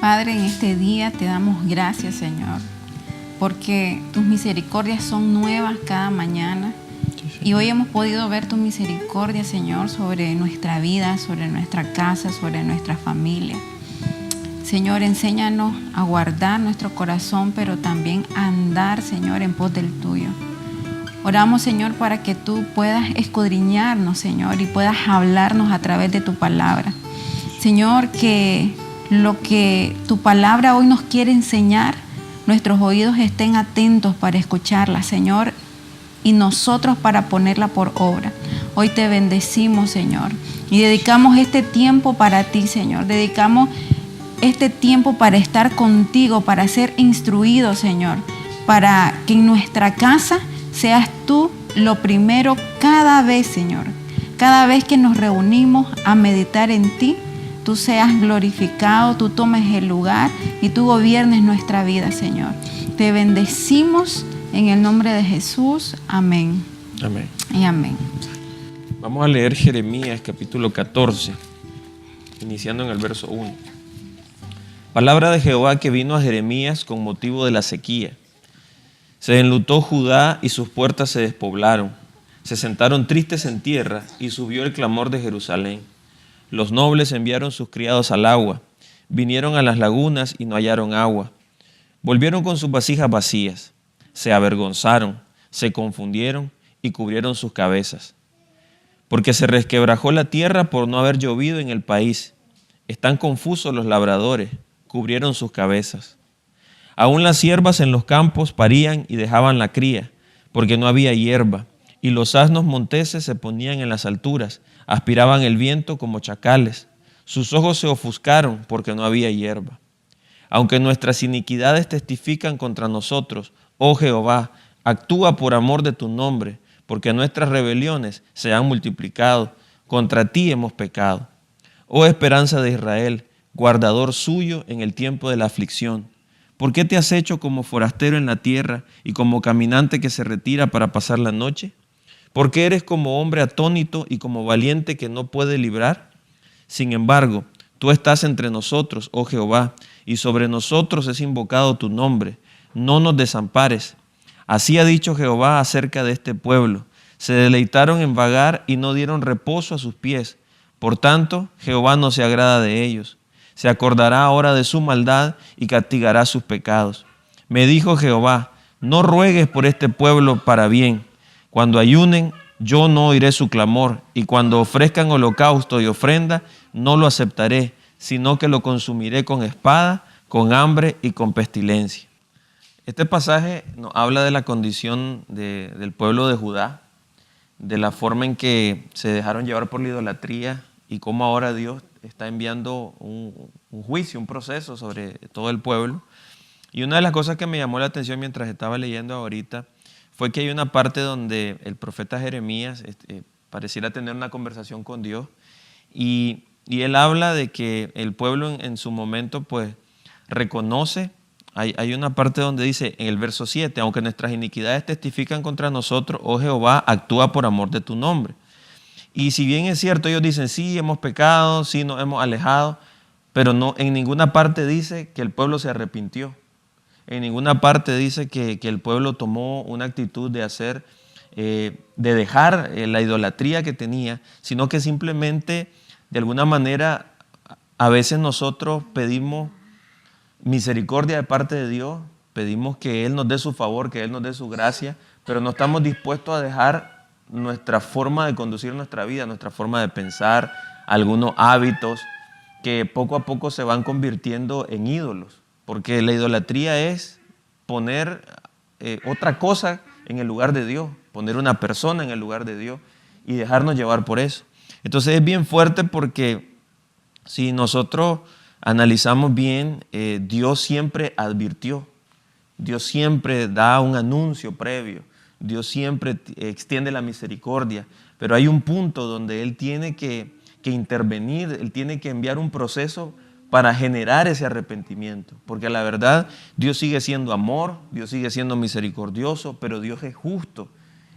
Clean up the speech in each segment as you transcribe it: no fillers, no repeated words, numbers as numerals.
Padre, en este día te damos gracias, Señor, porque tus misericordias son nuevas cada mañana. Y hoy hemos podido ver tu misericordia, Señor, sobre nuestra vida, sobre nuestra casa, sobre nuestra familia. Señor, enséñanos a guardar nuestro corazón, pero también a andar, Señor, en pos del tuyo. Oramos, Señor, para que tú puedas escudriñarnos, Señor, y puedas hablarnos a través de tu palabra. Señor, que lo que tu palabra hoy nos quiere enseñar, nuestros oídos estén atentos para escucharla, Señor, y nosotros para ponerla por obra. Hoy te bendecimos, Señor, y dedicamos este tiempo para ti, Señor. Dedicamos este tiempo para estar contigo, para ser instruidos, Señor, para que en nuestra casa seas tú lo primero cada vez, Señor. Cada vez que nos reunimos a meditar en ti, tú seas glorificado, tú tomes el lugar y tú gobiernes nuestra vida, Señor. Te bendecimos en el nombre de Jesús. Amén. Amén. Y amén. Vamos a leer Jeremías capítulo 14, iniciando en el verso 1. Palabra de Jehová que vino a Jeremías con motivo de la sequía. Se enlutó Judá y sus puertas se despoblaron. Se sentaron tristes en tierra y subió el clamor de Jerusalén. Los nobles enviaron sus criados al agua. Vinieron a las lagunas y no hallaron agua. Volvieron con sus vasijas vacías. Se avergonzaron, se confundieron y cubrieron sus cabezas. Porque se resquebrajó la tierra por no haber llovido en el país. Están confusos los labradores, cubrieron sus cabezas. Aún las ciervas en los campos parían y dejaban la cría, porque no había hierba, y los asnos monteses se ponían en las alturas, aspiraban el viento como chacales. Sus ojos se ofuscaron porque no había hierba. Aunque nuestras iniquidades testifican contra nosotros, oh Jehová, actúa por amor de tu nombre, porque nuestras rebeliones se han multiplicado, contra ti hemos pecado. Oh esperanza de Israel, guardador suyo en el tiempo de la aflicción. ¿Por qué te has hecho como forastero en la tierra y como caminante que se retira para pasar la noche? ¿Por qué eres como hombre atónito y como valiente que no puede librar? Sin embargo, tú estás entre nosotros, oh Jehová, y sobre nosotros es invocado tu nombre. No nos desampares. Así ha dicho Jehová acerca de este pueblo. Se deleitaron en vagar y no dieron reposo a sus pies. Por tanto, Jehová no se agrada de ellos. Se acordará ahora de su maldad y castigará sus pecados. Me dijo Jehová, no ruegues por este pueblo para bien. Cuando ayunen, yo no oiré su clamor, y cuando ofrezcan holocausto y ofrenda, no lo aceptaré, sino que lo consumiré con espada, con hambre y con pestilencia. Este pasaje nos habla de la condición del pueblo de Judá, de la forma en que se dejaron llevar por la idolatría y cómo ahora Dios está enviando un juicio, un proceso sobre todo el pueblo. Y una de las cosas que me llamó la atención mientras estaba leyendo ahorita fue que hay una parte donde el profeta Jeremías pareciera tener una conversación con Dios y él habla de que el pueblo en su momento pues reconoce. Hay una parte donde dice en el verso 7, aunque nuestras iniquidades testifican contra nosotros, oh Jehová, actúa por amor de tu nombre. Y si bien es cierto, ellos dicen, sí, hemos pecado, sí, nos hemos alejado, pero no, en ninguna parte dice que el pueblo se arrepintió. En ninguna parte dice que el pueblo tomó una actitud de hacer, de dejar la idolatría que tenía, sino que simplemente, de alguna manera, a veces nosotros pedimos misericordia de parte de Dios, pedimos que Él nos dé su favor, que Él nos dé su gracia, pero no estamos dispuestos a dejar nuestra forma de conducir nuestra vida, nuestra forma de pensar, algunos hábitos que poco a poco se van convirtiendo en ídolos, porque la idolatría es poner otra cosa en el lugar de Dios, poner una persona en el lugar de Dios y dejarnos llevar por eso. Entonces es bien fuerte porque si nosotros analizamos bien, Dios siempre advirtió, Dios siempre da un anuncio previo, Dios siempre extiende la misericordia, pero hay un punto donde Él tiene que intervenir, Él tiene que enviar un proceso para generar ese arrepentimiento, porque la verdad Dios sigue siendo amor, Dios sigue siendo misericordioso, pero Dios es justo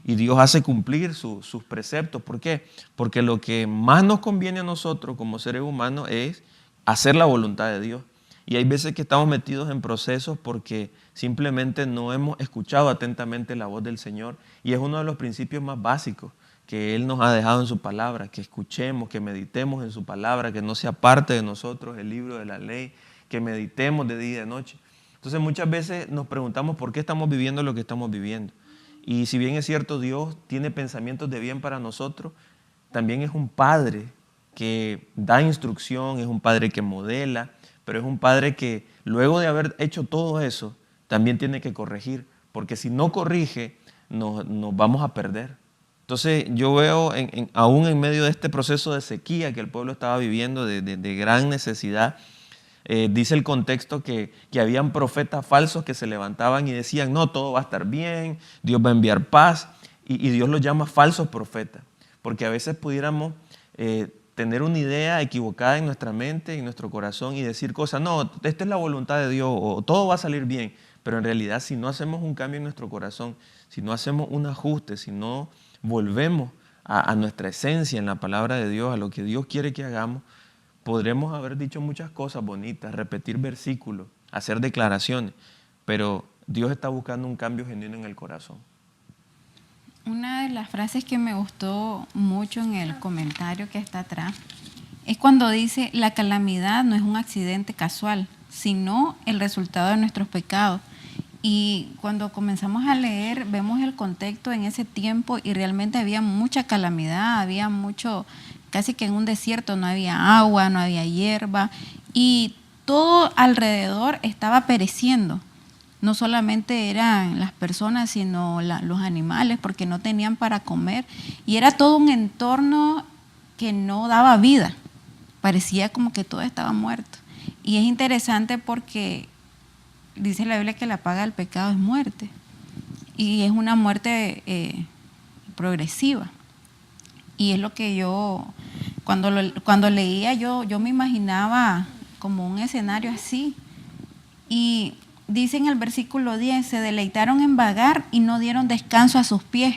y Dios hace cumplir sus preceptos. ¿Por qué? Porque lo que más nos conviene a nosotros como seres humanos es hacer la voluntad de Dios. Y hay veces que estamos metidos en procesos porque simplemente no hemos escuchado atentamente la voz del Señor. Y es uno de los principios más básicos que Él nos ha dejado en su palabra, que escuchemos, que meditemos en su palabra, que no sea parte de nosotros el libro de la ley, que meditemos de día y de noche. Entonces muchas veces nos preguntamos por qué estamos viviendo lo que estamos viviendo. Y si bien es cierto, Dios tiene pensamientos de bien para nosotros, también es un Padre que da instrucción, es un Padre que modela, pero es un Padre que luego de haber hecho todo eso, también tiene que corregir, porque si no corrige, nos vamos a perder. Entonces yo veo, aún en medio de este proceso de sequía que el pueblo estaba viviendo, de gran necesidad, dice el contexto que habían profetas falsos que se levantaban y decían, no, todo va a estar bien, Dios va a enviar paz, y Dios los llama falsos profetas, porque a veces pudiéramos tener una idea equivocada en nuestra mente, en nuestro corazón y decir cosas, no, esta es la voluntad de Dios o todo va a salir bien, pero en realidad si no hacemos un cambio en nuestro corazón, si no hacemos un ajuste, si no volvemos a nuestra esencia en la palabra de Dios, a lo que Dios quiere que hagamos, podremos haber dicho muchas cosas bonitas, repetir versículos, hacer declaraciones, pero Dios está buscando un cambio genuino en el corazón. Una de las frases que me gustó mucho en el comentario que está atrás es cuando dice, la calamidad no es un accidente casual, sino el resultado de nuestros pecados. Y cuando comenzamos a leer, vemos el contexto en ese tiempo y realmente había mucha calamidad, había mucho, casi que en un desierto no había agua, no había hierba y todo alrededor estaba pereciendo. No solamente eran las personas, sino los animales, porque no tenían para comer. Y era todo un entorno que no daba vida. Parecía como que todo estaba muerto. Y es interesante porque dice la Biblia que la paga del pecado es muerte. Y es una muerte progresiva. Y es lo que yo, cuando leía, yo me imaginaba como un escenario así. Y dice en el versículo 10, se deleitaron en vagar y no dieron descanso a sus pies.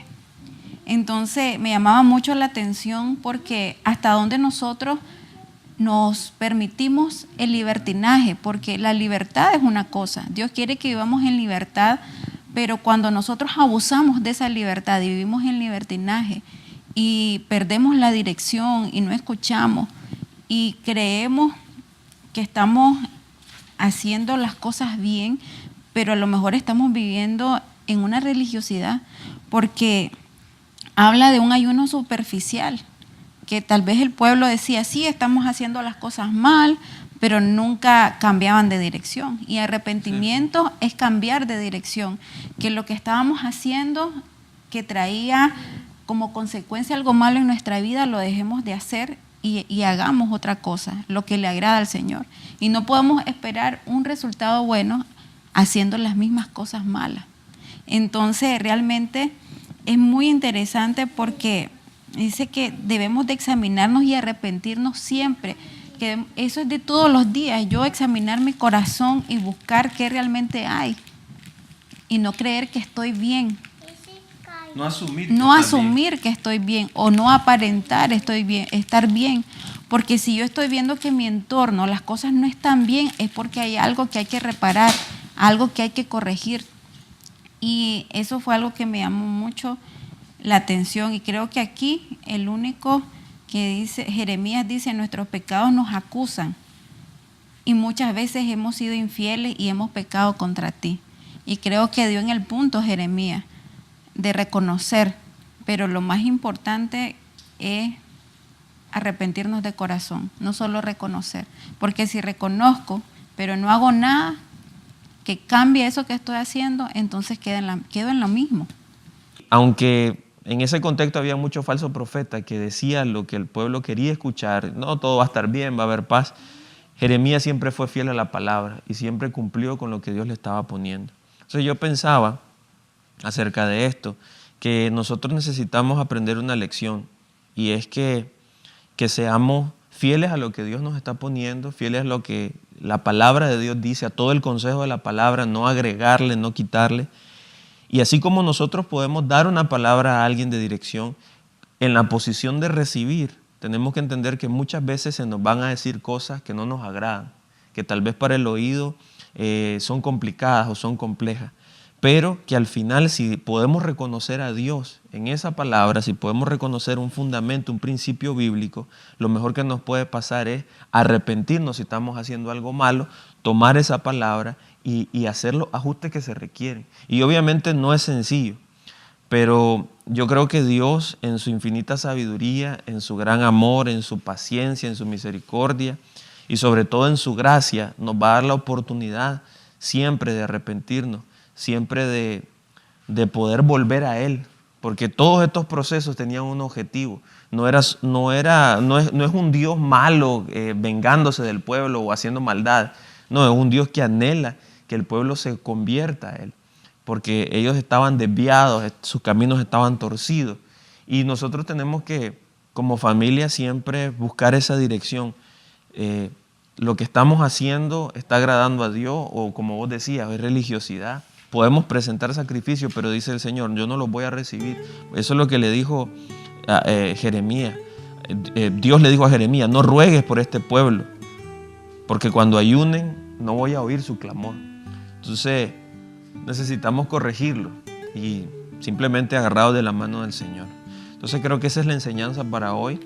Entonces me llamaba mucho la atención porque hasta dónde nosotros nos permitimos el libertinaje, porque la libertad es una cosa, Dios quiere que vivamos en libertad, pero cuando nosotros abusamos de esa libertad y vivimos en libertinaje y perdemos la dirección y no escuchamos y creemos que estamos haciendo las cosas bien, pero a lo mejor estamos viviendo en una religiosidad, porque habla de un ayuno superficial, que tal vez el pueblo decía, sí, estamos haciendo las cosas mal, pero nunca cambiaban de dirección. Y arrepentimiento sí es cambiar de dirección, que lo que estábamos haciendo, que traía como consecuencia algo malo en nuestra vida, lo dejemos de hacer y hagamos otra cosa, lo que le agrada al Señor. Y no podemos esperar un resultado bueno haciendo las mismas cosas malas. Entonces, realmente es muy interesante porque dice que debemos de examinarnos y arrepentirnos siempre, que eso es de todos los días, yo examinar mi corazón y buscar qué realmente hay y no creer que estoy bien. No asumir que estoy bien o no aparentar estar bien, porque si yo estoy viendo que en mi entorno las cosas no están bien, es porque hay algo que hay que reparar, algo que hay que corregir. Y eso fue algo que me llamó mucho la atención y creo que aquí el único que dice, Jeremías dice, nuestros pecados nos acusan y muchas veces hemos sido infieles y hemos pecado contra ti. Y creo que dio en el punto Jeremías de reconocer, pero lo más importante es arrepentirnos de corazón, no solo reconocer, porque si reconozco, pero no hago nada que cambie eso que estoy haciendo, entonces quedo en lo mismo. Aunque en ese contexto había muchos falsos profetas que decían lo que el pueblo quería escuchar, no, todo va a estar bien, va a haber paz, Jeremías siempre fue fiel a la palabra y siempre cumplió con lo que Dios le estaba poniendo. Entonces yo pensaba acerca de esto, que nosotros necesitamos aprender una lección y es que seamos fieles a lo que Dios nos está poniendo, fieles a lo que la palabra de Dios dice, a todo el consejo de la palabra, no agregarle, no quitarle. Y así como nosotros podemos dar una palabra a alguien de dirección, en la posición de recibir, tenemos que entender que muchas veces se nos van a decir cosas que no nos agradan, que tal vez para el oído son complicadas o son complejas, pero que al final, si podemos reconocer a Dios en esa palabra, si podemos reconocer un fundamento, un principio bíblico, lo mejor que nos puede pasar es arrepentirnos si estamos haciendo algo malo, tomar esa palabra y hacer los ajustes que se requieren. Y obviamente no es sencillo, pero yo creo que Dios, en su infinita sabiduría, en su gran amor, en su paciencia, en su misericordia y sobre todo en su gracia, nos va a dar la oportunidad siempre de arrepentirnos, siempre de poder volver a Él, porque todos estos procesos tenían un objetivo. No es un Dios malo vengándose del pueblo o haciendo maldad. No, es un Dios que anhela que el pueblo se convierta a Él, porque ellos estaban desviados, sus caminos estaban torcidos. Y nosotros tenemos que, como familia, siempre buscar esa dirección. Lo que estamos haciendo está agradando a Dios, o como vos decías, es religiosidad. Podemos presentar sacrificios, pero dice el Señor, yo no los voy a recibir. Eso es lo que le dijo a Jeremías. Dios le dijo a Jeremías, no ruegues por este pueblo, porque cuando ayunen no voy a oír su clamor. Entonces necesitamos corregirlo y simplemente agarrados de la mano del Señor. Entonces creo que esa es la enseñanza para hoy.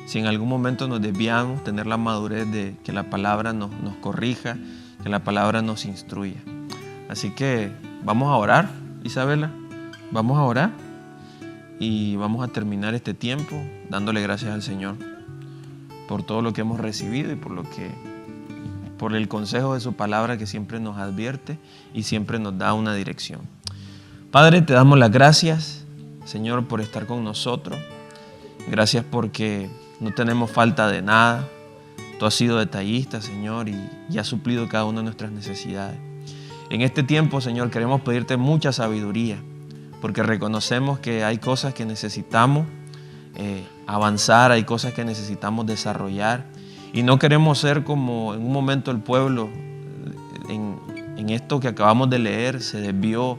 Si en algún momento nos desviamos, tener la madurez de que la palabra nos corrija, que la palabra nos instruya. Así que vamos a orar, Isabela, vamos a orar y vamos a terminar este tiempo dándole gracias al Señor por todo lo que hemos recibido y por el consejo de su palabra que siempre nos advierte y siempre nos da una dirección. Padre, te damos las gracias, Señor, por estar con nosotros. Gracias porque no tenemos falta de nada. Tú has sido detallista, Señor, y has suplido cada una de nuestras necesidades. En este tiempo, Señor, queremos pedirte mucha sabiduría, porque reconocemos que hay cosas que necesitamos avanzar, hay cosas que necesitamos desarrollar, y no queremos ser como en un momento el pueblo, en esto que acabamos de leer, se desvió,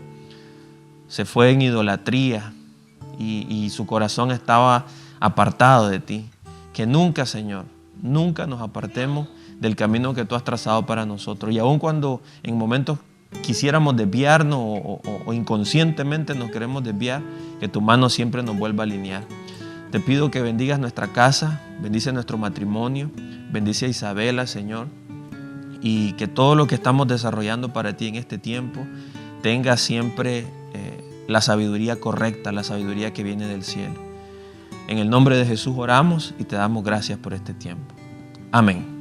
se fue en idolatría y su corazón estaba apartado de ti. Que nunca, Señor, nunca nos apartemos del camino que tú has trazado para nosotros. Y aun cuando en momentos quisiéramos desviarnos o inconscientemente nos queremos desviar, que tu mano siempre nos vuelva a alinear. Te pido que bendigas nuestra casa, bendice nuestro matrimonio, bendice a Isabela, Señor, y que todo lo que estamos desarrollando para ti en este tiempo tenga siempre la sabiduría correcta, la sabiduría que viene del cielo. En el nombre de Jesús oramos y te damos gracias por este tiempo. Amén.